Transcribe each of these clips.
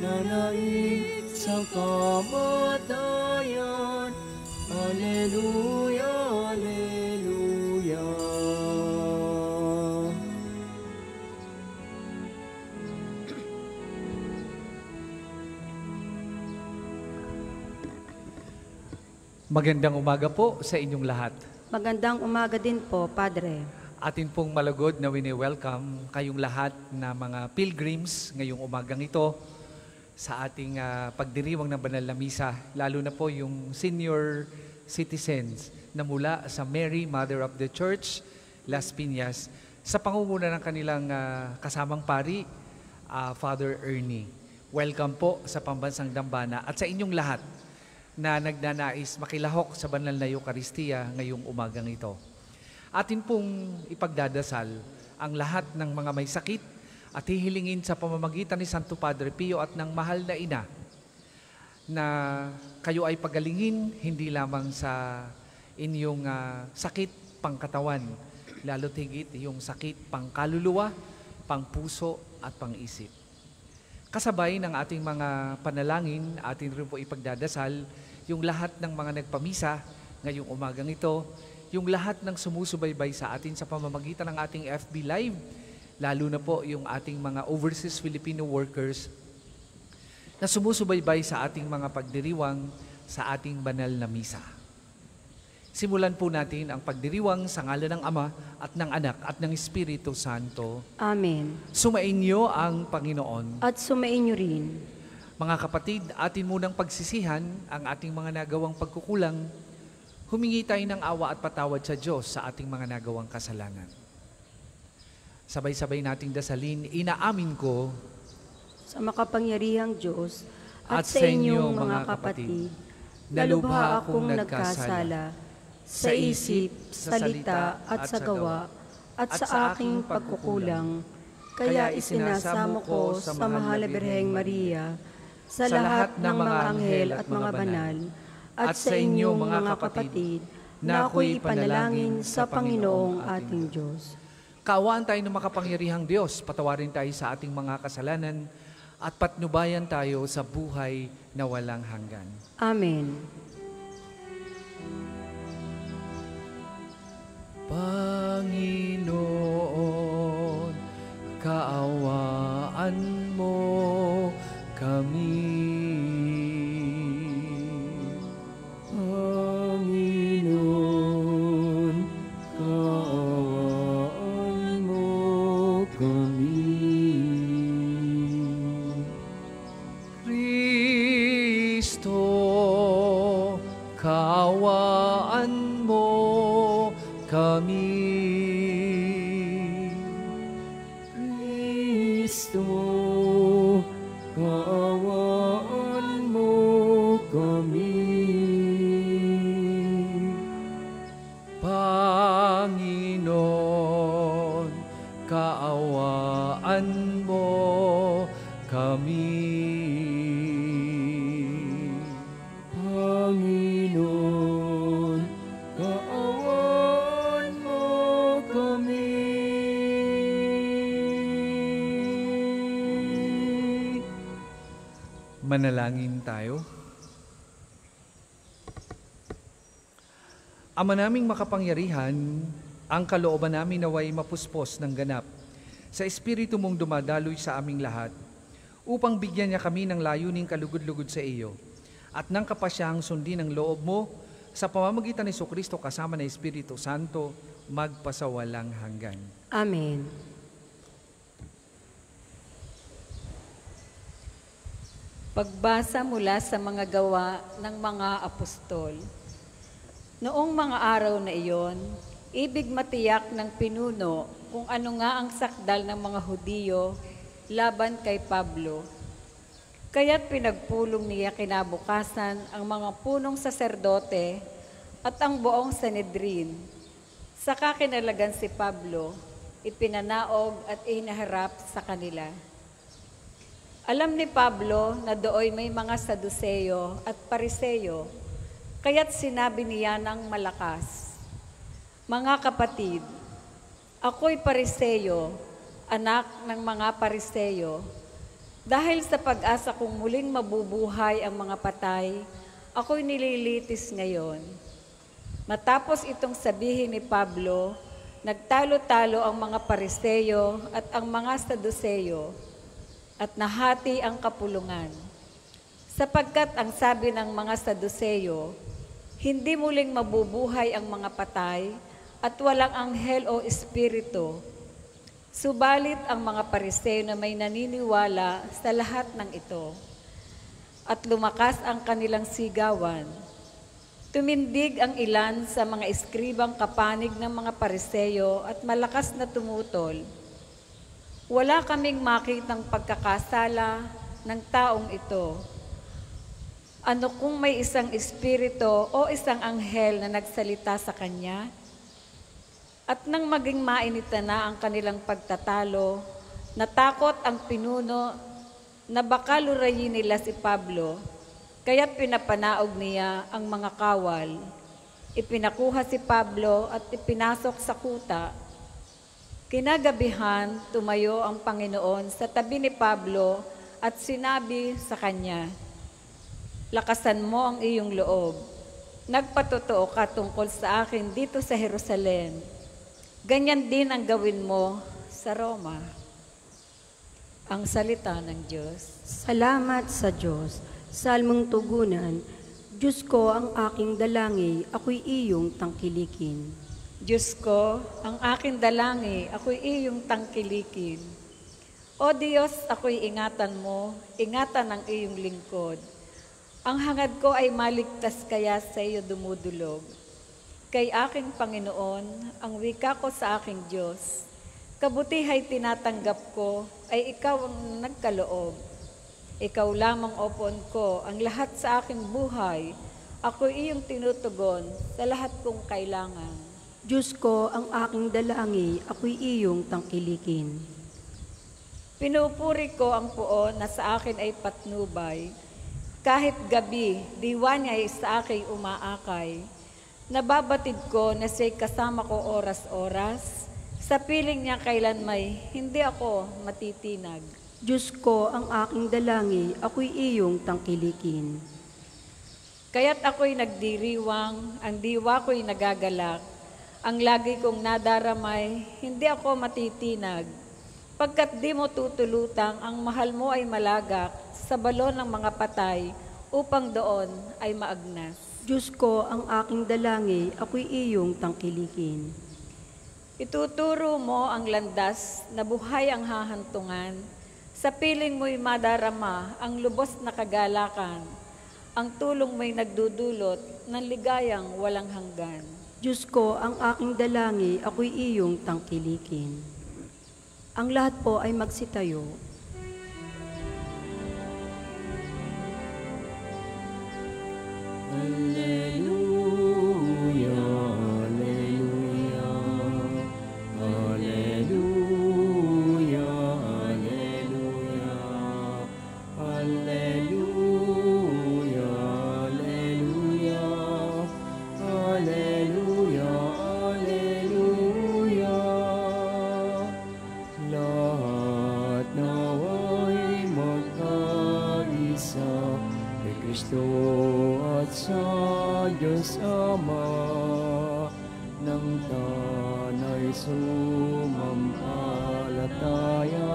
nanaig sa kamatayan. Alleluia, alleluia. Magandang umaga po sa inyong lahat. Magandang umaga din po, Padre. Atin pong malugod na wini-welcome kayong lahat na mga pilgrims ngayong umagang ito sa ating pagdiriwang ng banal na misa, lalo na po yung senior citizens na mula sa Mary, Mother of the Church, Las Piñas, sa pangunguna ng kanilang kasamang pari, Father Ernie. Welcome po sa Pambansang Dambana at sa inyong lahat na nagnanais makilahok sa banal na Eucharistia ngayong umagang ito. Atin pong ipagdadasal ang lahat ng mga may sakit at hihilingin sa pamamagitan ni Santo Padre Pio at ng mahal na ina na kayo ay pagalingin hindi lamang sa inyong sakit pangkatawan, lalo't higit yung sakit pangkaluluwa, pangpuso at pangisip. Kasabay ng ating mga panalangin, atin rin po ipagdadasal yung lahat ng mga nagpamisa ngayong umagang ito, yung lahat ng sumusubaybay sa atin sa pamamagitan ng ating FB Live, lalo na po yung ating mga overseas Filipino workers na sumusubaybay sa ating mga pagdiriwang sa ating banal na misa. Simulan po natin ang pagdiriwang sa ngalan ng Ama at ng Anak at ng Espiritu Santo. Amen. Sumainyo ang Panginoon. At sumainyo rin. Mga kapatid, atin munang pagsisihan ang ating mga nagawang pagkukulang. Humingi tayo ng awa at patawad sa Diyos sa ating mga nagawang kasalanan. Sabay-sabay nating dasalin, inaamin ko Sa makapangyarihang Diyos at sa inyong mga kapatid, na lubha akong nagkasala sa isip, salita at sa gawa at sa aking pagkukulang. Kaya isinasamo ko sa mahal na Birheng Maria, sa lahat ng mga anghel at mga banal, at sa inyong mga kapatid, na ako'y panalangin sa Panginoong ating Diyos. Kaawaan tayo ng makapangyarihang Diyos, patawarin tayo sa ating mga kasalanan, at patnubayan tayo sa buhay na walang hanggan. Amen. Panginoon, kaawaan mo kami. Panginoon, kaawaan mo kami. Kristo, kaawaan mo kami. Kristo, kaawaan mo kami. Panginoon, kaawaan mo kami. Panginoon, kaawaan mo kami. Manalangin tayo. Ama naming makapangyarihan, ang kalooban namin naway mapuspos ng ganap sa Espiritu mong dumadaloy sa aming lahat, upang bigyan niya kami ng layuning kalugod-lugod sa iyo, at ng kapasyahang sundin ng loob mo sa pamamagitan ni Jesucristo kasama ng Espiritu Santo, magpasawalang hanggan. Amen. Pagbasa mula sa mga gawa ng mga apostol. Noong mga araw na iyon, ibig matiyak ng pinuno kung ano nga ang sakdal ng mga Hudiyo laban kay Pablo. Kaya't pinagpulong niya kinabukasan ang mga punong saserdote at ang buong Sanhedrin. Saka kinalagan si Pablo, ipinanaog at inaharap sa kanila. Alam ni Pablo na dooy may mga Saduseyo at Pariseyo, kaya't sinabi niya ng malakas, "Mga kapatid, ako'y Pariseyo, anak ng mga Pariseyo. Dahil sa pag-asa kong muling mabubuhay ang mga patay, ako'y nililitis ngayon. Matapos itong sabihin ni Pablo, nagtalo-talo ang mga Pariseo at ang mga Saduceo at nahati ang kapulungan. Sapagkat ang sabi ng mga Saduceo, hindi muling mabubuhay ang mga patay at walang anghel o espiritu. Subalit ang mga Pariseo na may naniniwala sa lahat ng ito. At lumakas ang kanilang sigawan. Tumindig ang ilan sa mga eskribang kapanig ng mga Pariseo at malakas na tumutol. Wala kaming makitang pagkakasala ng taong ito. Ano kung may isang espiritu o isang anghel na nagsalita sa kanya? At nang maging mainita na ang kanilang pagtatalo, natakot ang pinuno na baka lurayin nila si Pablo, kaya't pinapanaog niya ang mga kawal. Ipinakuha si Pablo at ipinasok sa kuta. Kinagabihan, tumayo ang Panginoon sa tabi ni Pablo at sinabi sa kanya, "Lakasan mo ang iyong loob. Nagpatotoo ka tungkol sa akin dito sa Jerusalem. Ganyan din ang gawin mo sa Roma." Ang salita ng Diyos. Salamat sa Diyos. Salmong tugunan, Diyos ko ang aking dalangi, ako'y iyong tangkilikin. Diyos ko, ang aking dalangi, ako'y iyong tangkilikin. O Diyos, ako'y ingatan mo, ingatan ang iyong lingkod. Ang hangad ko ay maligtas kaya sa iyo dumudulog. Kay aking Panginoon, ang wika ko sa aking Diyos, kabutihay tinatanggap ko ay ikaw ang nagkaloob. Ikaw lamang opon ko ang lahat sa aking buhay, ako iyong tinutugon sa lahat kong kailangan. Diyos ko ang aking dalangi, ako'y iyong tangkilikin. Pinupuri ko ang puon na sa akin ay patnubay. Kahit gabi, diwa niya ay sa akin umaakay. Nababatid ko na siya'y kasama ko oras-oras. Sa piling niya kailan may hindi ako matitinag. Diyos ko ang aking dalangi, ako'y iyong tangkilikin. Kaya't ako'y nagdiriwang, ang diwa ko'y nagagalak. Ang lagi kong nadaramay, hindi ako matitinag. Pagkat di mo tutulutang, ang mahal mo ay malagak sa balon ng mga patay, upang doon ay maagnas. Diyos ko ang aking dalangi, ako'y iyong tangkilikin. Ituturo mo ang landas na buhay ang hahantungan. Sa piling mo'y madarama ang lubos na kagalakan. Ang tulong mo'y nagdudulot ng ligayang walang hanggan. Diyos ko ang aking dalangi, ako'y iyong tangkilikin. Ang lahat po ay magsitayo. Alleluia, alleluia, alleluia, alleluia, alleluia, alleluia, alleluia, alleluia. Lahat nawa'y magkaisa kay Kristo at sa Diyos Ama, ng tanay sumampalataya.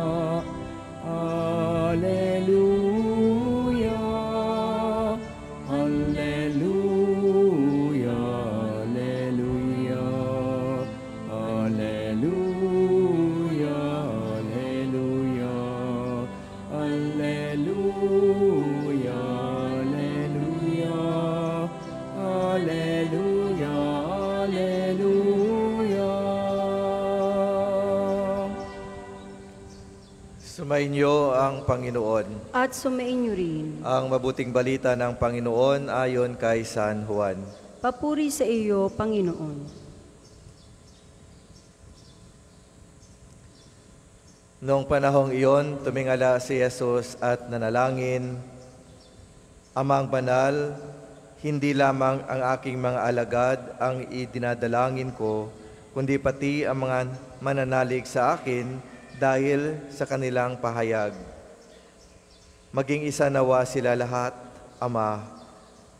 Alleluia, alleluia, alleluia, alleluia, alleluia, alleluia, alleluia, alleluia, alleluia. Sumainyo ang Panginoon. At sumainyo rin. Ang mabuting balita ng Panginoon ayon kay San Juan. Papuri sa iyo, Panginoon. Noong panahong iyon, tumingala si Jesus at nanalangin, Amang banal, hindi lamang ang aking mga alagad ang idinadalangin ko, kundi pati ang mga mananalig sa akin dahil sa kanilang pahayag. Maging isa nawa sila lahat, Ama,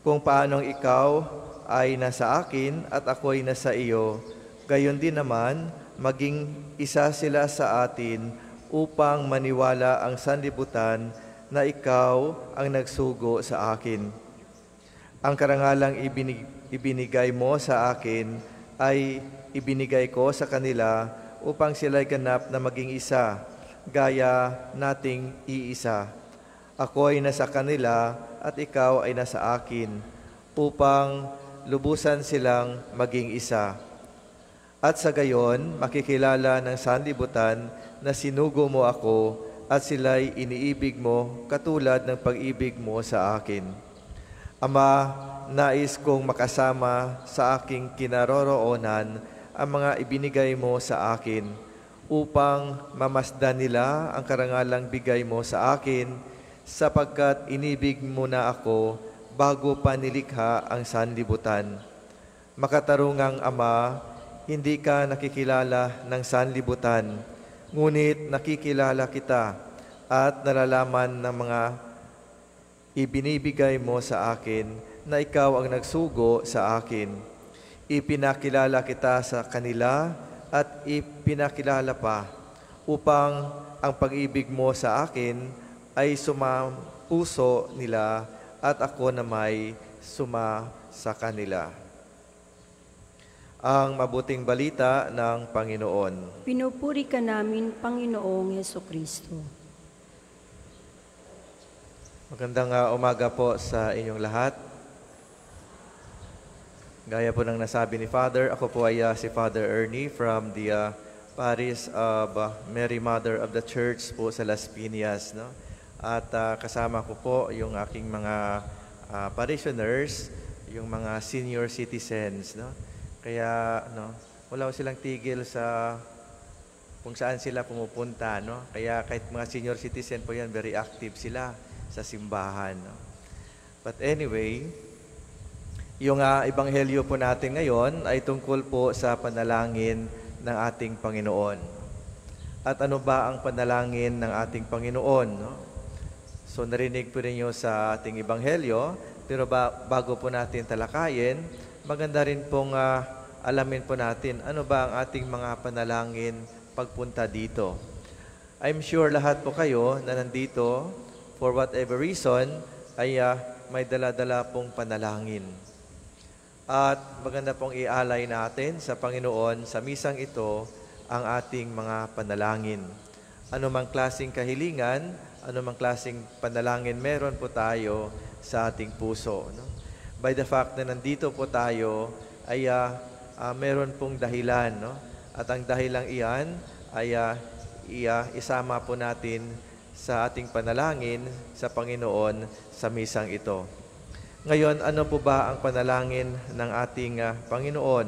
kung paanong ikaw ay nasa akin at ako ay nasa iyo, gayon din naman maging isa sila sa atin upang maniwala ang sanlibutan na ikaw ang nagsugo sa akin. Ang karangalang ibinigay mo sa akin ay ibinigay ko sa kanila upang sila'y ganap na maging isa, gaya nating iisa. Ako ay nasa kanila at ikaw ay nasa akin, upang lubusan silang maging isa. At sa gayon, makikilala ng sanlibutan na sinugo mo ako at sila'y iniibig mo katulad ng pag-ibig mo sa akin. Ama, nais kong makasama sa aking kinaroroonan ang mga ibinigay mo sa akin upang mamasdan nila ang karangalang bigay mo sa akin sapagkat inibig mo na ako bago pa nilikha ang sanlibutan. Makatarungang Ama, hindi ka nakikilala ng sanlibutan, ngunit nakikilala kita at nalalaman ng mga ibinibigay mo sa akin na ikaw ang nagsugo sa akin. Ipinakilala kita sa kanila at ipinakilala pa upang ang pag-ibig mo sa akin ay sumapuso nila at ako na may suma sa kanila. Ang mabuting balita ng Panginoon. Pinupuri ka namin, Panginoong Hesukristo. Magandang umaga po sa inyong lahat. Gaya po ng nasabi ni Father, ako po ay si Father Ernie from the Parish of Mary Mother of the Church po sa Las Piñas. No? At kasama ko po yung aking mga parishioners, yung mga senior citizens. No? Kaya wala ko silang tigil sa kung saan sila pumupunta. No? Kaya kahit mga senior citizen po yan, very active sila sa simbahan. No? But anyway, yung ebanghelyo po natin ngayon ay tungkol po sa panalangin ng ating Panginoon. At ano ba ang panalangin ng ating Panginoon? No? So narinig po ninyo sa ating ebanghelyo, pero bago po natin talakayin, maganda rin pong alamin po natin ano ba ang ating mga panalangin pagpunta dito. I'm sure lahat po kayo na nandito, for whatever reason, ay may dala-dala pong panalangin. At maganda pong ialay natin sa Panginoon sa misang ito ang ating mga panalangin. Ano mang klaseng kahilingan, ano mang klaseng panalangin meron po tayo sa ating puso. No? By the fact na nandito po tayo, ay meron pong dahilan. No? At ang dahilang iyan ay isama po natin sa ating panalangin sa Panginoon sa misang ito. Ngayon, ano po ba ang panalangin ng ating Panginoon?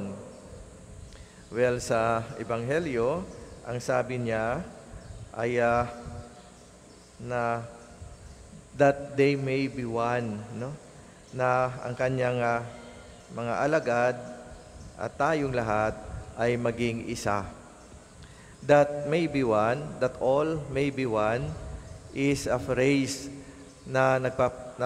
Well, sa Ebanghelyo, ang sabi niya ay na that they may be one, no? Na ang kanyang mga alagad at tayong lahat ay maging isa. That may be one, that all may be one, is a phrase na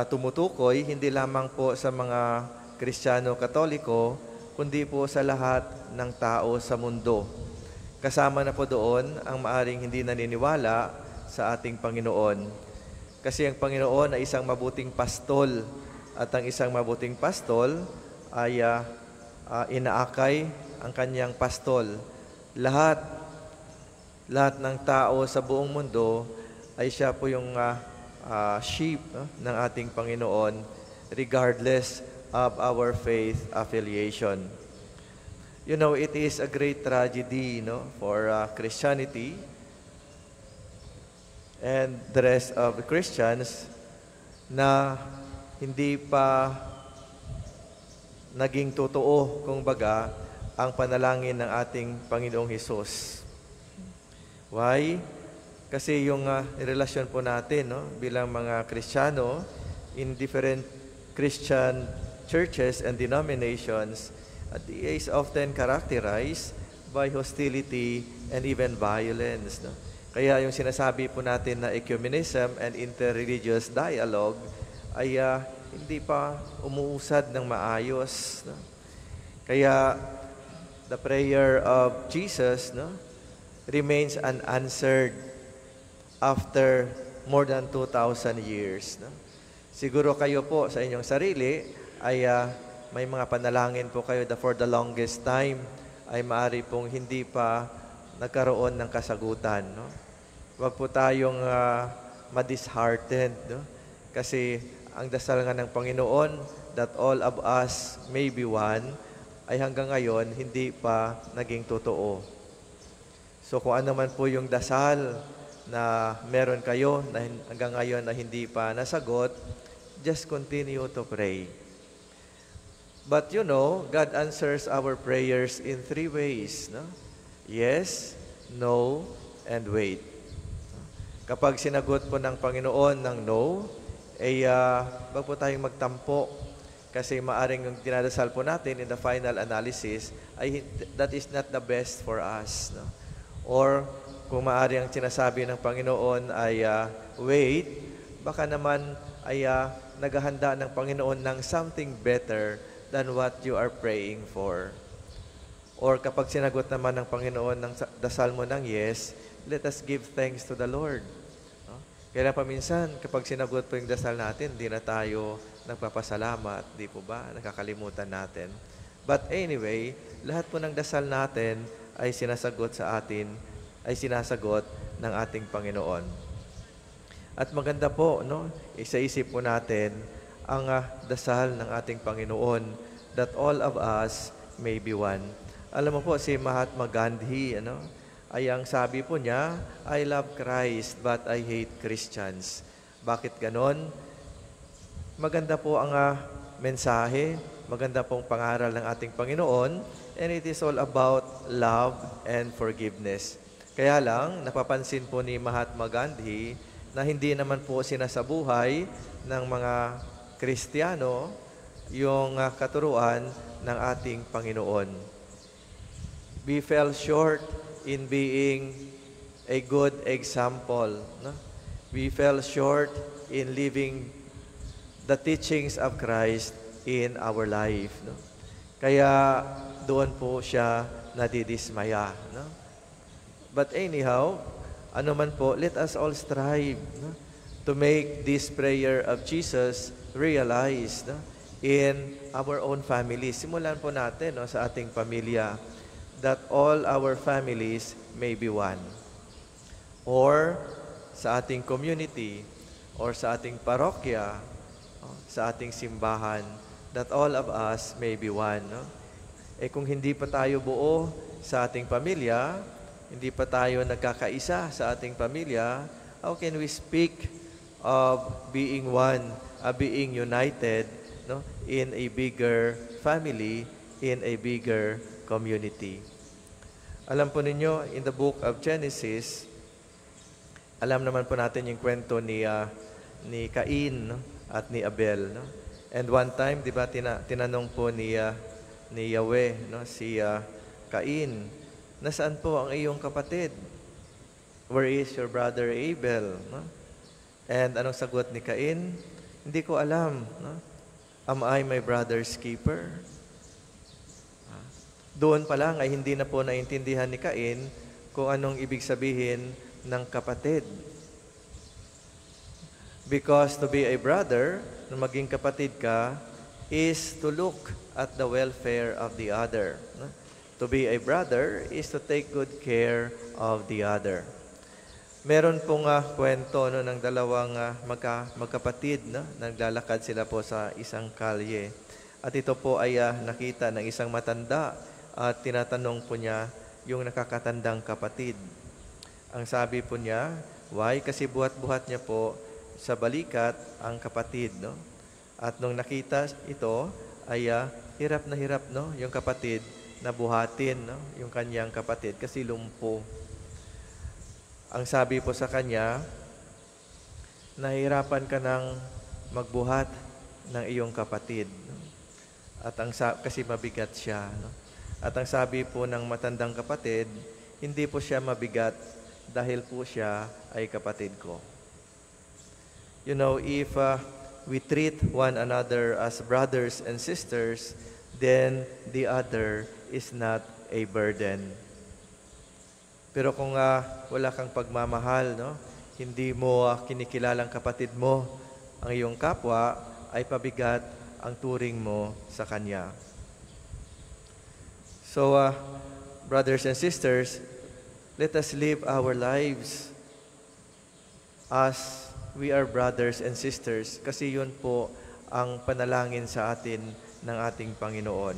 tumutukoy hindi lamang po sa mga Kristiyano Katoliko, kundi po sa lahat ng tao sa mundo. Kasama na po doon ang maaring hindi naniniwala sa ating Panginoon. Kasi ang Panginoon ay isang mabuting pastol, at ang isang mabuting pastol ay inaakay ang kanyang pastol. Lahat ng tao sa buong mundo ay siya po yung sheep ng ating Panginoon, regardless of our faith affiliation. You know, it is a great tragedy, for Christianity and the rest of the Christians na hindi pa naging totoo, kung baga, ang panalangin ng ating Panginoong Hesus. Why? Kasi yung relasyon po natin bilang mga Kristiyano in different Christian churches and denominations is often characterized by hostility and even violence. Kaya yung sinasabi po natin na ecumenism and interreligious dialogue ay hindi pa umuusad ng maayos. No? Kaya the prayer of Jesus, no, remains unanswered after more than 2,000 years. No? Siguro kayo po sa inyong sarili ay may mga panalangin po kayo for the longest time ay maaari pong hindi pa nagkaroon ng kasagutan. No? Huwag po tayong ma-disheartened. No? Kasi ang dasal nga ng Panginoon that all of us may be one ay hanggang ngayon hindi pa naging totoo. So kung ano man po yung dasal na meron kayo na hanggang ngayon na hindi pa nasagot, just continue to pray. But you know, God answers our prayers in 3 ways. No? Yes, no, and wait. Kapag sinagot po ng Panginoon ng no, ay wag po tayong magtampo. Kasi maaring yung dinadasal po natin in the final analysis, ay that is not the best for us. No? Or kung maaring ang sinasabi ng Panginoon ay wait, baka naman ay naghahanda ng Panginoon ng something better than what you are praying for. Or kapag sinagot naman ng Panginoon ng dasal mo ng yes, let us give thanks to the Lord. No? Kaya paminsan, kapag sinagot po yung dasal natin, di na tayo nagpapasalamat, di po ba? Nakakalimutan natin. But anyway, lahat po ng dasal natin ay sinasagot sa atin, ay sinasagot ng ating Panginoon. At maganda po, no? Isa-isip po natin ang dasal ng ating Panginoon that all of us may be one. Alam mo po, si Mahatma Gandhi, ay ang sabi po niya, I love Christ but I hate Christians. Bakit ganon? Maganda po ang mensahe, maganda pong pangaral ng ating Panginoon, and it is all about love and forgiveness. Kaya lang, napapansin po ni Mahatma Gandhi na hindi naman po sinasabuhay ng mga Kristiyano yung katuruan ng ating Panginoon. We fell short in being a good example. No? We fell short in living the teachings of Christ in our life. No? Kaya doon po siya nadidismaya. No? But anyhow, ano man po, let us all strive, no, to make this prayer of Jesus realized, no, in our own family. Simulan po natin, no, sa ating pamilya, that all our families may be one. Or sa ating community, or sa ating parokya, sa ating simbahan, that all of us may be one. No? Kung hindi pa tayo buo sa ating pamilya, hindi pa tayo nagkakaisa sa ating pamilya, how can we speak of being one, being united, no, in a bigger family, in a bigger community? Alam po ninyo, in the book of Genesis, alam naman po natin yung kwento ni Cain, no, at ni Abel. No? And one time, di ba, tinanong po ni Yahweh, no, si Cain, nasaan po ang iyong kapatid? Where is your brother Abel? No? And anong sagot ni Cain? Hindi ko alam. No? Am I my brother's keeper? Doon pa lang ay hindi na po naintindihan ni Cain kung anong ibig sabihin ng kapatid. Because to be a brother, na maging kapatid ka, is to look at the welfare of the other. No? To be a brother is to take good care of the other. Meron pong kwento no, ng dalawang magkapatid. No? Naglalakad sila po sa isang kalye. At ito po ay nakita ng isang matanda at tinatanong po niya yung nakakatandang kapatid. Ang sabi po niya, why? Kasi buhat-buhat niya po sa balikat ang kapatid. No? At nung nakita ito, ay hirap na hirap, no, yung kapatid na buhatin, no, yung kanyang kapatid kasi lumpo. Ang sabi po sa kanya, nahihirapan ka ng magbuhat ng iyong kapatid. No? At kasi mabigat siya. No? At ang sabi po ng matandang kapatid, hindi po siya mabigat dahil po siya ay kapatid ko. You know, if we treat one another as brothers and sisters, then the other is not a burden. Pero kung wala kang pagmamahal, no? Hindi mo kinikilalang kapatid mo, ang iyong kapwa, ay pabigat ang turing mo sa kanya. So, brothers and sisters, let us live our lives as we are brothers and sisters, kasi yun po ang panalangin sa atin ng ating Panginoon.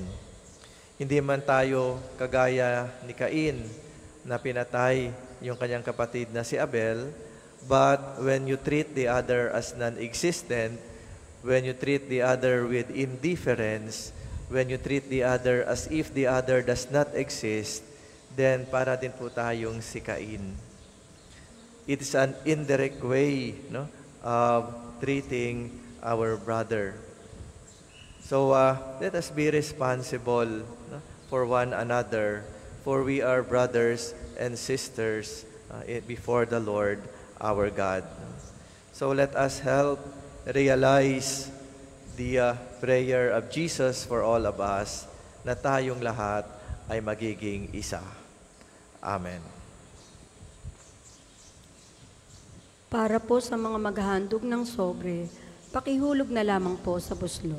Hindi man tayo kagaya ni Cain na pinatay yung kanyang kapatid na si Abel, but when you treat the other as non-existent, when you treat the other with indifference, when you treat the other as if the other does not exist, then para din po tayong si Cain. It is an indirect way, no, of treating our brother. So let us be responsible, no, for one another, for we are brothers and sisters before the Lord our God. So let us help realize the prayer of Jesus for all of us, na tayong lahat ay magiging isa. Amen. Para po sa mga maghahandog ng sobre, pakihulog na lamang po sa buslo.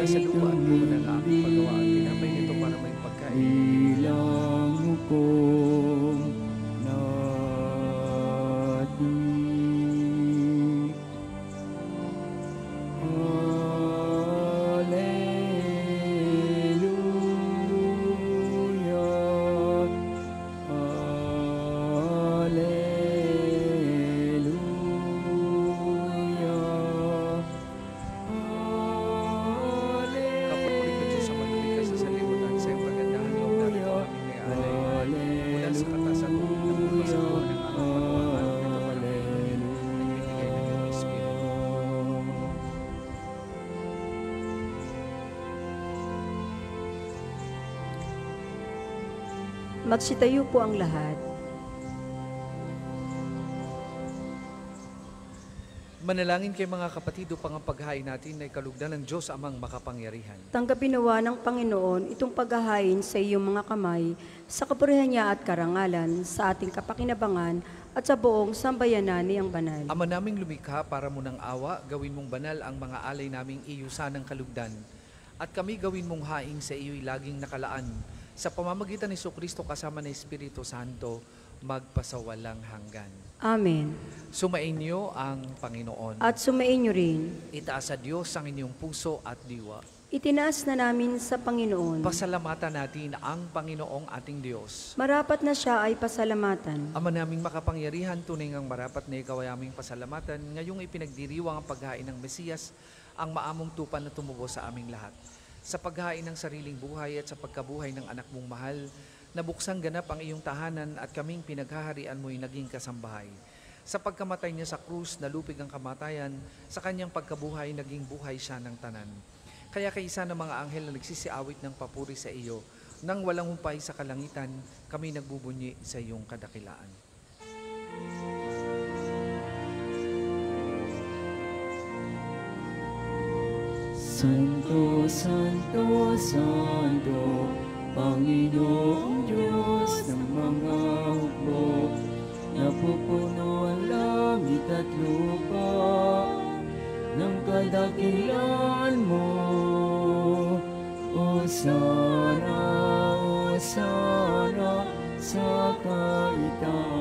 Sa lupa at buo ng aming paggawa at tinapay nito para may pagkain. Ilang pong natin. Alleluia. Alleluia. Kapurihan ka Diyos sa manulikas sa salimutan sa iyong kagandahan loob natin ang aming may alay. Mula sa katasan ng mundo sa buwan ng aming paggawa at ito para may nagbibigay ng iyong Espiritu. Magsitayo po ang lahat. Manalangin kay mga kapatid upang ang paghain natin ay kalugdan ng Diyos amang makapangyarihan. Tanggapin nawa ng Panginoon itong paghahain sa iyong mga kamay, sa kapurihan niya at karangalan, sa ating kapakinabangan at sa buong sambayanan niyang banal. Ama naming lumikha para mo ng awa, gawin mong banal ang mga alay naming iyusa ng kalugdan. At kami gawin mong haing sa iyo'y laging nakalaan. Sa pamamagitan ni Jesucristo kasama ng Espiritu Santo, magpasawalang hanggan. Amen. Sumainyo ang Panginoon. At sumainyo rin, Itaas sa Diyos ang inyong puso at diwa. itinaas na namin sa Panginoon. Pasalamatan natin ang Panginoong ating Diyos. Marapat na siya ay pasalamatan. Ama naming makapangyarihan, tunay ngang marapat na ikaw ay aming pasalamatan. Ngayong ipinagdiriwang ang paghain ng Mesiyas, ang maamong tupan na tumubo sa aming lahat. Sa paghain ng sariling buhay at sa pagkabuhay ng anak mong mahal, nabuksang ganap ang iyong tahanan at kaming pinaghaharian mo'y naging kasambahay. Sa pagkamatay niya sa krus, nalupig ang kamatayan, sa kanyang pagkabuhay, naging buhay siya ng tanan. Kaya kaisa ng mga anghel na nagsisiawit ng papuri sa iyo, nang walang humpay sa kalangitan, kami nagbubunyi sa iyong kadakilaan. Santo, Santo, Santo, Panginoong Diyos ng mga hukbo, napupuno ang langit at lupa ng kadakilan mo. Osana, Osana sa kaitaasan.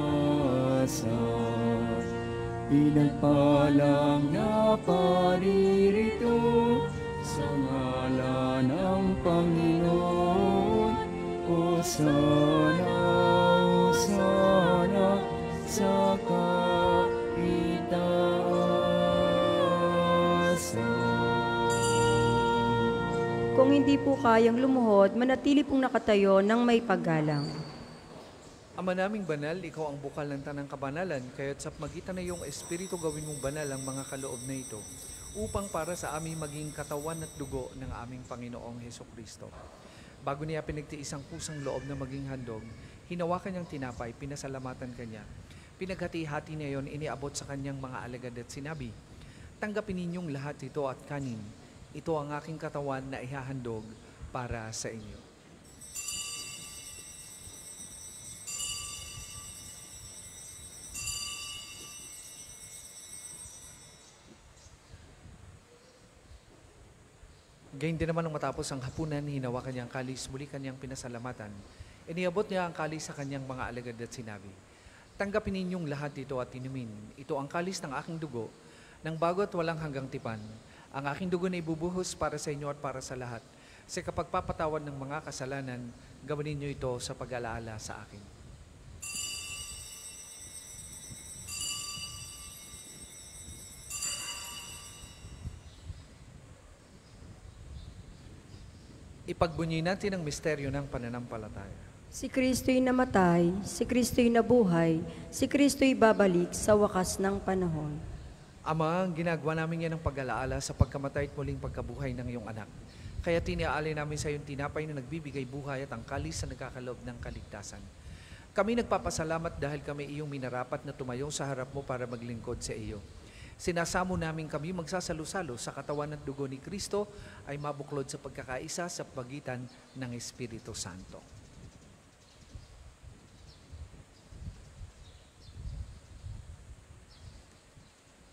Pinagpalang na paririto sa ngalan ng Panginoon. Osana, Osana sa kaitaasan. Kung hindi po kayang lumuhod, manatili pong nakatayo ng may paggalang. Ama naming banal, ikaw ang bukal ng tanang kabanalan, kaya't sa magitan na iyong Espiritu gawin mong banal ang mga kaloob na ito, upang para sa aming maging katawan at dugo ng aming Panginoong Hesukristo. Bago niya pinagtiis ang kusang loob na maging handog, hinawakan niyang tinapay, pinasalamatan kanya. Pinaghati-hati niya yon, iniabot sa kanyang mga alagad at sinabi, "Tanggapin ninyong lahat ito at kanin. Ito ang aking katawan na ihahandog para sa inyo." Gayun din naman nung matapos ang hapunan, hinawakan niya ang kalis, muli kanyang pinasalamatan. Iniabot niya ang kalis sa kanyang mga alagad at sinabi, "Tanggapin ninyong lahat ito at inumin. Ito ang kalis ng aking dugo, ng bago at walang hanggang tipan. Ang aking dugo na ibubuhos para sa inyo at para sa lahat. Sa kapagpapatawad ng mga kasalanan, gawin ninyo ito sa pag-alaala sa akin." Ipagbunyi natin ang misteryo ng pananampalataya. Si Kristo'y namatay, si Kristo'y nabuhay, si Kristo'y babalik sa wakas ng panahon. Ama, ginagawa namin yan ng pag-alaala sa pagkamatay at muling pagkabuhay ng iyong anak. Kaya tiniaalay namin sa iyong tinapay na nagbibigay buhay at ang kalis na nagkakaloob ng kaligtasan. Kami nagpapasalamat dahil kami iyong minarapat na tumayo sa harap mo para maglingkod sa iyo. Sinasamo namin kami magsasalo-salo sa katawan at dugo ni Kristo ay mabuklod sa pagkakaisa sa pagitan ng Espiritu Santo.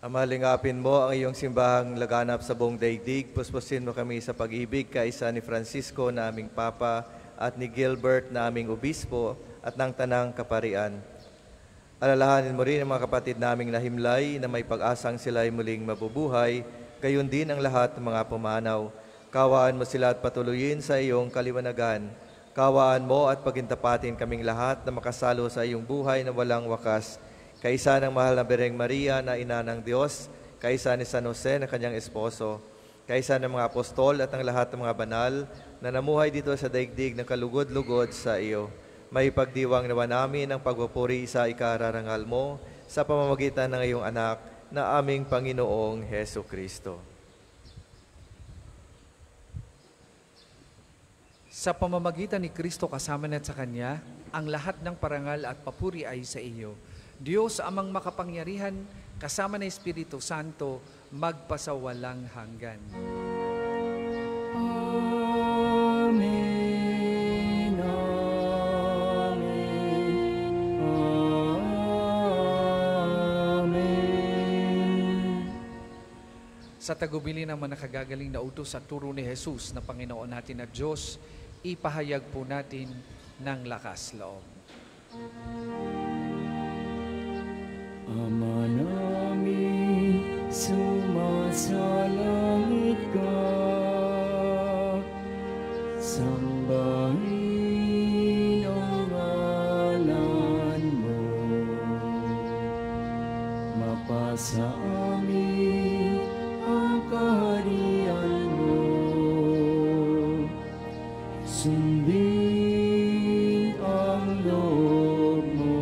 Ama, lingapin mo ang iyong simbahang laganap sa buong daigdig. Puspusin mo kami sa pag-ibig kaisa ni Francisco na aming Papa at ni Gilbert na aming Obispo at ng Tanang Kaparian. Alalahanin mo rin ang mga kapatid naming nahimlay na may pag-asang sila ay muling mabubuhay, gayon din ang lahat ng mga pumanaw. Kawaan mo sila at patuloyin sa iyong kaliwanagan. Kawaan mo at pagintapatin kaming lahat na makasalo sa iyong buhay na walang wakas. Kaisa ng mahal na Birheng Maria na ina ng Diyos, kaisa ni San Jose na kanyang esposo, kaisa ng mga apostol at ang lahat ng mga banal na namuhay dito sa daigdig ng kalugod-lugod sa iyo. May pagdiwang naman namin ang pagpupuri sa ikararangal mo sa pamamagitan ng iyong anak na aming Panginoong Heso Kristo. Sa pamamagitan ni Kristo kasama na sa Kanya, ang lahat ng parangal at papuri ay sa iyo. Diyos amang makapangyarihan, kasama ng Espiritu Santo, magpasawalang hanggan. Amen. Amen. Amen. Sa tagubilin ng mga nakagagaling na utos at turo ni Jesus na Panginoon natin at Diyos, ipahayag po natin ng lakas loob. Ama namin, sumasalangit ka, sambahin ang ngalan mo, mapasa amin ang kaharian mo, sundin ang loob mo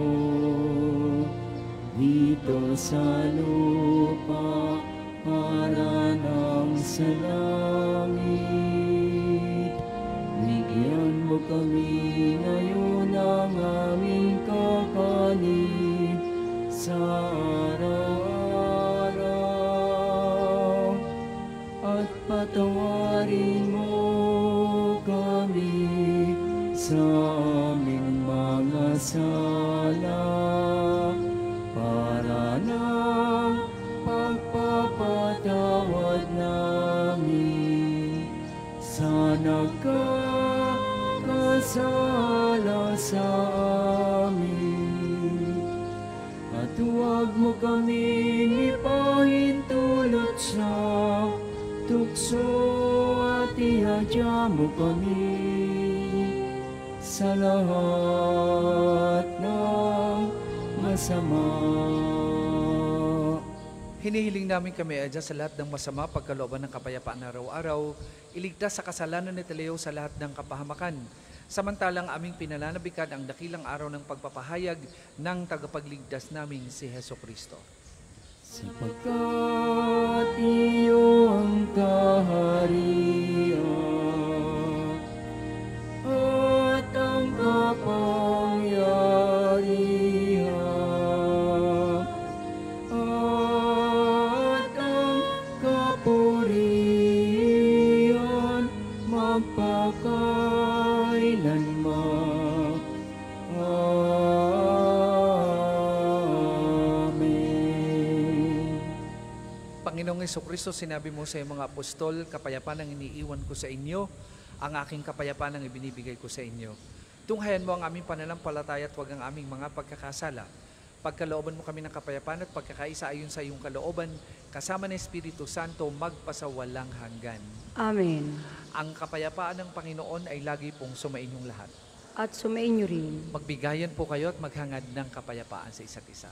dito sa lupa para ng sa langit. Bigyan mo kami ngayon ng aming kakanin sa araw-araw at patawarin mo kami sa aming mga sala para ng pagpapatawad namin sa nagkakasala sa amin. At huwag mo kaming ipahintulot sa tukso at ihadya mo kami sa lahat ng masama. Hinihiling namin kami, Adya, sa lahat ng masama, pagkalooban ng kapayapaan araw-araw, iligtas sa kasalanan ni Teleo sa lahat ng kapahamakan. Samantalang aming pinananabikan ang dakilang araw ng pagpapahayag ng tagapagligtas naming si Heso Kristo. Sapagkat iyo ang kaharian at ang kapangyarihan at ang kapurihan magpakailanman. Amen. Panginoong Hesukristo, sinabi mo sa iyong mga apostol, kapayapaan ang iniiwan ko sa inyo, ang aking kapayapaan ang ibinibigay ko sa inyo. Tunghayan mo ang aming pananampalataya at huwag ang aming mga pagkakasala. Pagkalooban mo kami ng kapayapaan at pagkakaisa ayon sa iyong kalooban, kasama ng Espiritu Santo, magpasawalang hanggan. Amen. Ang kapayapaan ng Panginoon ay lagi pong sumainyong lahat. At sumainyo rin. Magbigayan po kayo at maghangad ng kapayapaan sa isa't isa.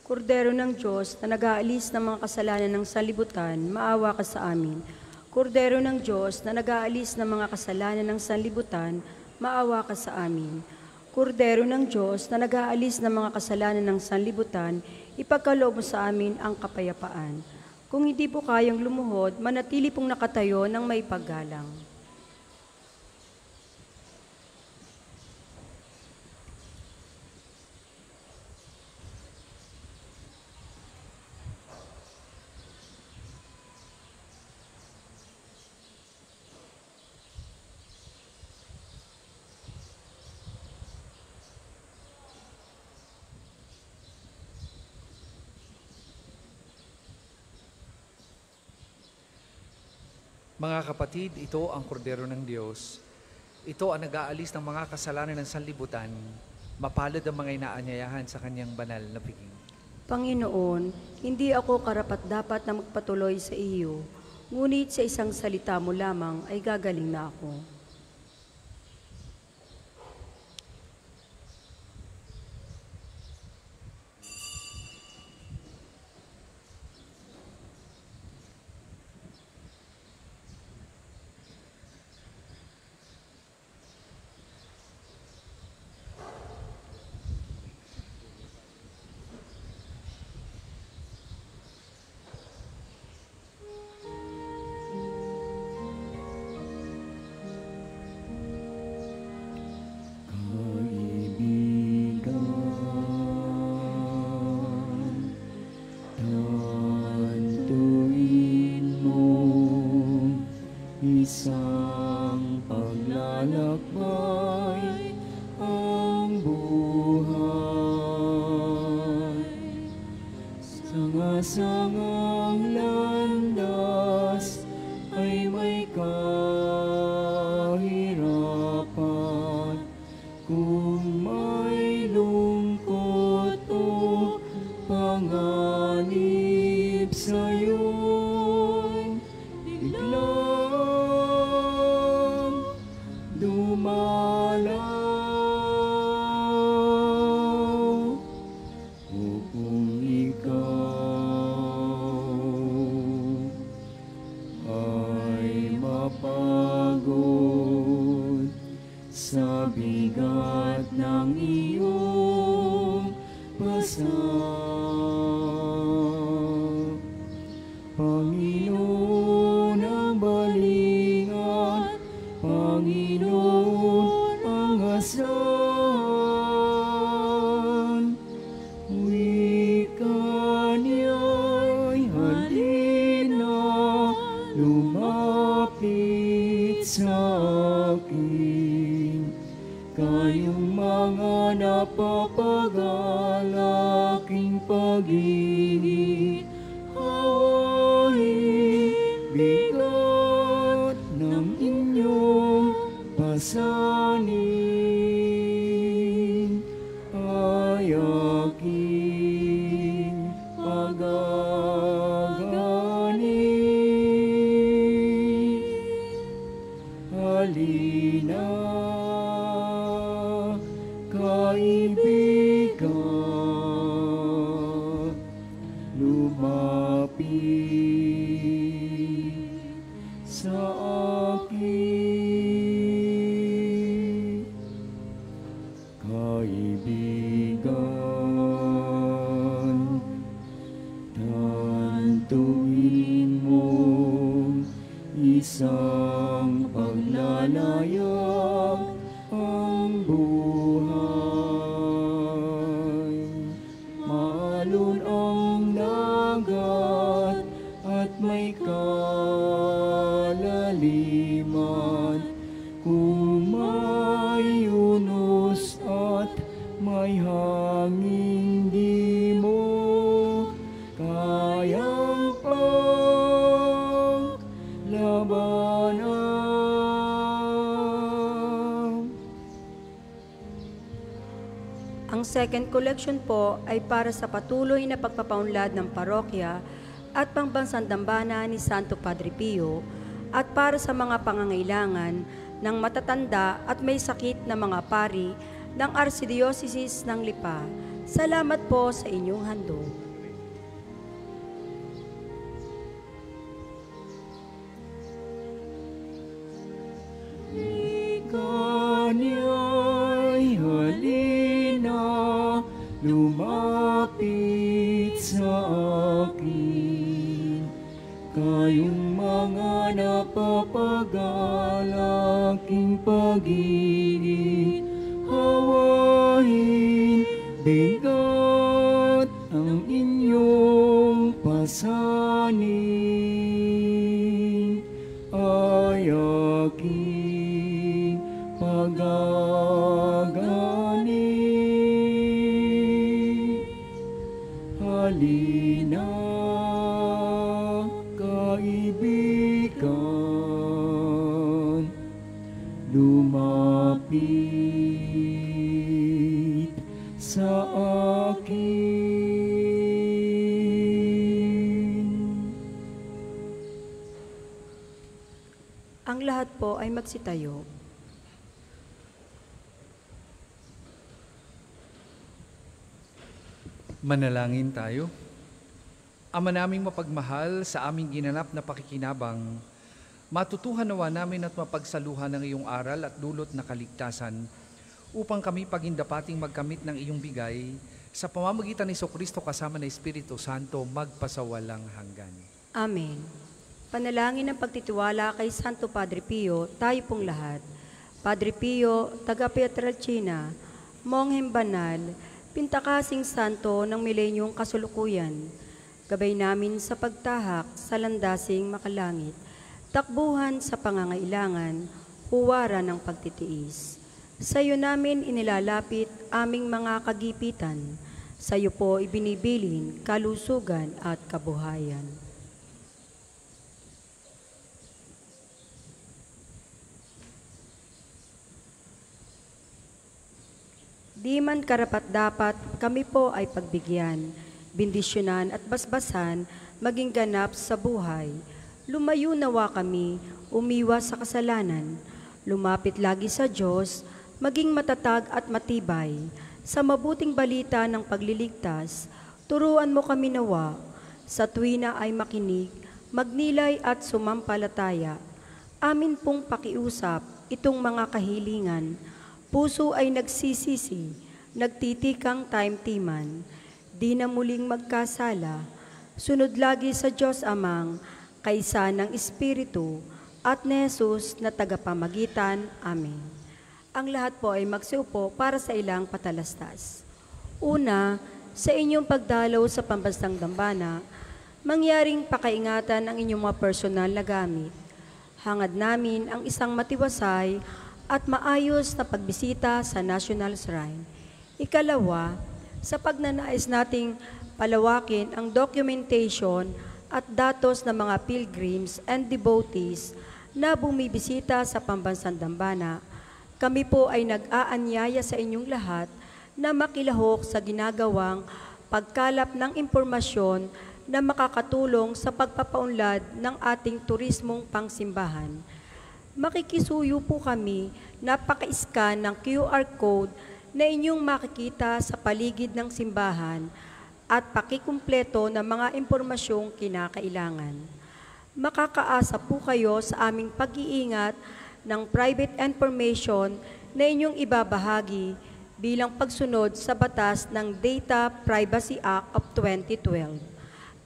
Kordero ng Diyos na nag-aalis ng mga kasalanan ng sanlibutan, maawa ka sa amin. Kordero ng Diyos na nag-aalis ng mga kasalanan ng sanlibutan, maawa ka sa amin. Kordero ng Diyos na nag-aalis ng mga kasalanan ng sanlibutan, ipagkaloob mo sa amin ang kapayapaan. Kung hindi po kayang lumuhod, manatili pong nakatayo ng may paggalang. Mga kapatid, ito ang kordero ng Diyos. Ito ang nag-aalis ng mga kasalanan ng sanlibutan. Mapalad ang mga inaanyayahan sa kanyang banal na piging. Panginoon, hindi ako karapat-dapat na magpatuloy sa iyo, ngunit sa isang salita mo lamang ay gagaling na ako. Isang paglalakbay ang buhay, sanga-sangang landas ay may kahirapan. Kung may lungkot o panganib sa'yo'y biglang dumalaw, o kung ikaw ay mapagod sa bigat ng iyong pasa, Panginoon ang balingan, Panginoon ang asahan. Wika niya'y halina, lumapit sa akin. Kayong mga napapagalaking pag-ibig, hawain bigat ng inyong pasanin, ay aking pagaganin. Halina, kaibigan, lumapit sa akin, kaibigan. Tantuin mo isang paglalayag ang buhay. Maalon ang dagat at may kalaliman, kung may unos at may hangin di mo kayang paglabanan. Ang second collection po ay para sa patuloy na pagpapaunlad ng parokya at pambansang dambana ni Santo Padre Pio at para sa mga pangangailangan ng matatanda at may sakit na mga pari ng Archdiocese ng Lipa. Salamat po sa inyong handog. Ikanya'y halina, lumapit sa akin. Kayong mga napapagalaking pag-ibig, hawain bigat ang inyong pasanin. Ay aking pagagani. Halina, kaibigan, lumapit sa akin. Ang lahat po ay magsitayo. Manalangin tayo. Ama naming mapagmahal, sa aming ginanap na pakikinabang, matutuhan nawa namin at mapagsaluhan ng iyong aral at dulot na kaligtasan upang kami pagindapating magkamit ng iyong bigay sa pamamagitan ni Jesucristo kasama ng Espiritu Santo magpasawalang hanggan. Amen. Panalangin ng pagtitiwala kay Santo Padre Pio, tayo pong lahat. Padre Pio, taga Pietrelcina, Mongheng Banal, Pintakasing Santo ng milenyong kasulukuyan, gabay namin sa pagtahak sa landasing makalangit, takbuhan sa pangangailangan, huwaran ng pagtitiis. Sa iyo namin inilalapit aming mga kagipitan, sa iyo po ibinibilin kalusugan at kabuhayan. Di man karapat-dapat, kami po ay pagbigyan, bendisyonan at basbasan, maging ganap sa buhay. Lumayo nawa kami, umiwas sa kasalanan, lumapit lagi sa Diyos, maging matatag at matibay. Sa mabuting balita ng pagliligtas, turuan mo kami nawa, sa tuwina ay makinig, magnilay at sumampalataya. Amin pong pakiusap itong mga kahilingan, puso ay nagsisisi, nagtitikang time-timan, di na muling magkasala, sunod lagi sa Diyos Amang, kaysa ng Espiritu, at ni Jesus na tagapamagitan. Amen. Ang lahat po ay magsiupo para sa ilang patalastas. Una, sa inyong pagdalaw sa pambansang dambana, mangyaring pakaingatan ang inyong mga personal na gamit. Hangad namin ang isang matiwasay at maayos na pagbisita sa National Shrine. Ikalawa, sa pagnanais nating palawakin ang documentation at datos ng mga pilgrims and devotees na bumibisita sa pambansang dambana, kami po ay nag-aanyaya sa inyong lahat na makilahok sa ginagawang pagkalap ng impormasyon na makakatulong sa pagpapaunlad ng ating turismong pangsimbahan. Makikisuyo po kami na paka-scan ng QR code na inyong makikita sa paligid ng simbahan at pakikumpleto ng mga impormasyong kinakailangan. Makakaasa po kayo sa aming pag-iingat ng private information na inyong ibabahagi bilang pagsunod sa batas ng Data Privacy Act of 2012.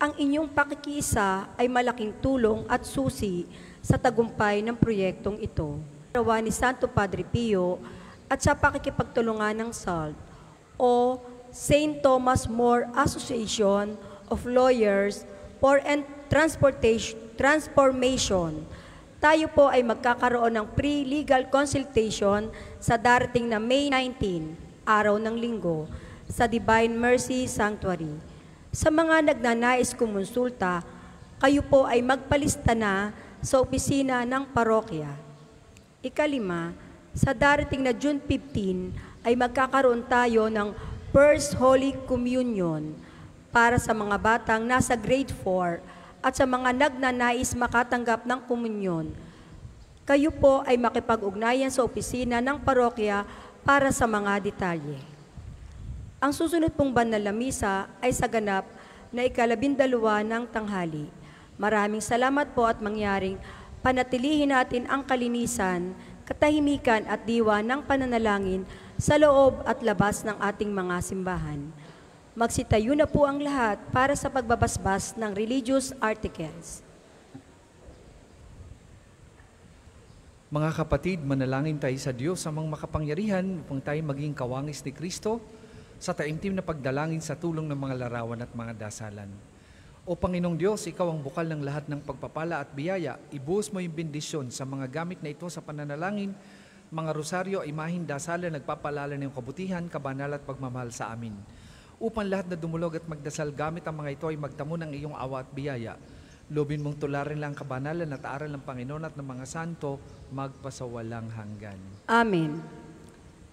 Ang inyong pakikiisa ay malaking tulong at susi sa tagumpay ng proyektong ito. Rawa ni Santo Padre Pio at sa pakikipagtulungan ng SALT o St. Thomas More Association of Lawyers for Transformation. Tayo po ay magkakaroon ng pre-legal consultation sa darating na May 19, araw ng linggo, sa Divine Mercy Sanctuary. Sa mga nagnanais kumonsulta, kayo po ay magpalista na sa opisina ng parokya. Ikalima, sa darating na June 15 ay magkakaroon tayo ng First Holy Communion para sa mga batang nasa grade 4 at sa mga nagnanais makatanggap ng komunyon. Kayo po ay makipag-ugnayan sa opisina ng parokya para sa mga detalye. Ang susunod pong banal na misa ay sa ganap na ika-12 ng tanghali. Maraming salamat po at mangyaring panatilihin natin ang kalinisan, katahimikan at diwa ng pananalangin sa loob at labas ng ating mga simbahan. Magsitayo na po ang lahat para sa pagbabasbas ng religious articles. Mga kapatid, manalangin tayo sa Diyos amang makapangyarihan upang tayo maging kawangis ni Kristo sa taimtim na pagdalangin sa tulong ng mga larawan at mga dasalan. O Panginoong Diyos, Ikaw ang bukal ng lahat ng pagpapala at biyaya. Ibuhos mo yung bendisyon sa mga gamit na ito sa pananalangin, mga rosaryo, imahin, dasalan, nagpapalala ng kabutihan, kabanal at pagmamahal sa amin. Upang lahat na dumulog at magdasal gamit ang mga ito ay magtamo ng iyong awa at biyaya. Lobin mong tularin lang kabanalan at aral ng Panginoon at ng mga santo, magpasawalang hanggan. Amen.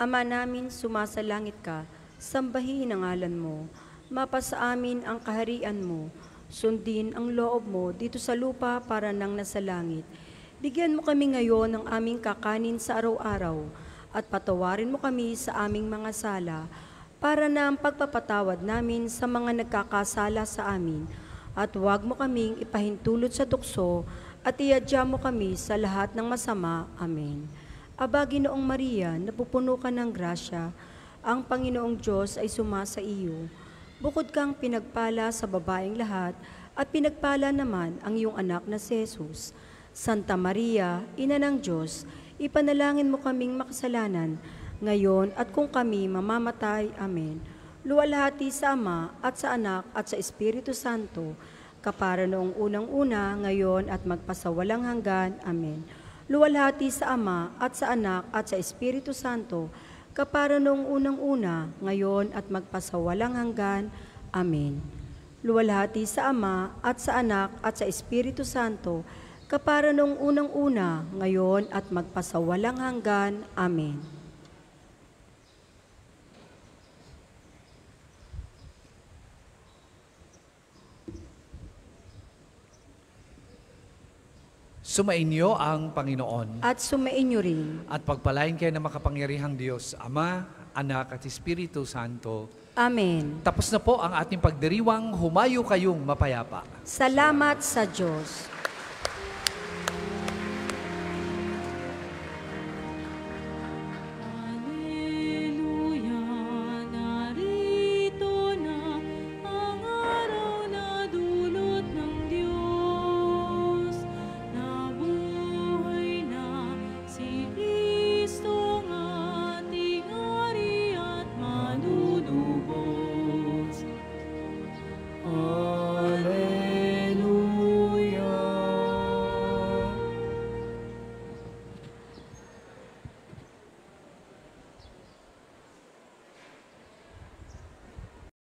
Ama namin, sumasalangit ka, sambahin ang ngalan mo, mapasa amin ang kaharian mo, sundin ang loob mo dito sa lupa para nang nasa langit. Bigyan mo kami ngayon ng aming kakanin sa araw-araw at patawarin mo kami sa aming mga sala para na ang pagpapatawad namin sa mga nagkakasala sa amin at huwag mo kaming ipahintulot sa tukso at iadya mo kami sa lahat ng masama. Amen. Aba, Ginoong Maria, napupuno ka ng grasya, ang Panginoong Diyos ay sumasa iyo. Bukod kang pinagpala sa babaeng lahat at pinagpala naman ang iyong anak na si Jesus. Santa Maria, Ina ng Diyos, ipanalangin mo kaming makasalanan, ngayon at kung kami mamamatay. Amen. Luwalhati sa Ama at sa Anak at sa Espiritu Santo, kapara noong unang-una, ngayon at magpasawalang hanggan. Amen. Luwalhati sa Ama at sa Anak at sa Espiritu Santo, kapara noong unang-una, ngayon at magpasawalang hanggan. Amen. Luwalhati sa Ama at sa Anak at sa Espiritu Santo, kapara noong unang-una, ngayon at magpasawalang hanggan. Amen. Sumainyo ang Panginoon At sumainyo rin. at pagpalain kayo ng makapangyarihang Diyos, Ama, Anak at Espiritu Santo. Amen. Tapos na po ang ating pagdiriwang, humayo kayong mapayapa. Salamat sa Diyos. Alleluia, narito na ang araw na dulot ng Diyos. Nabuhay na si Kristong ating hari at manunubos.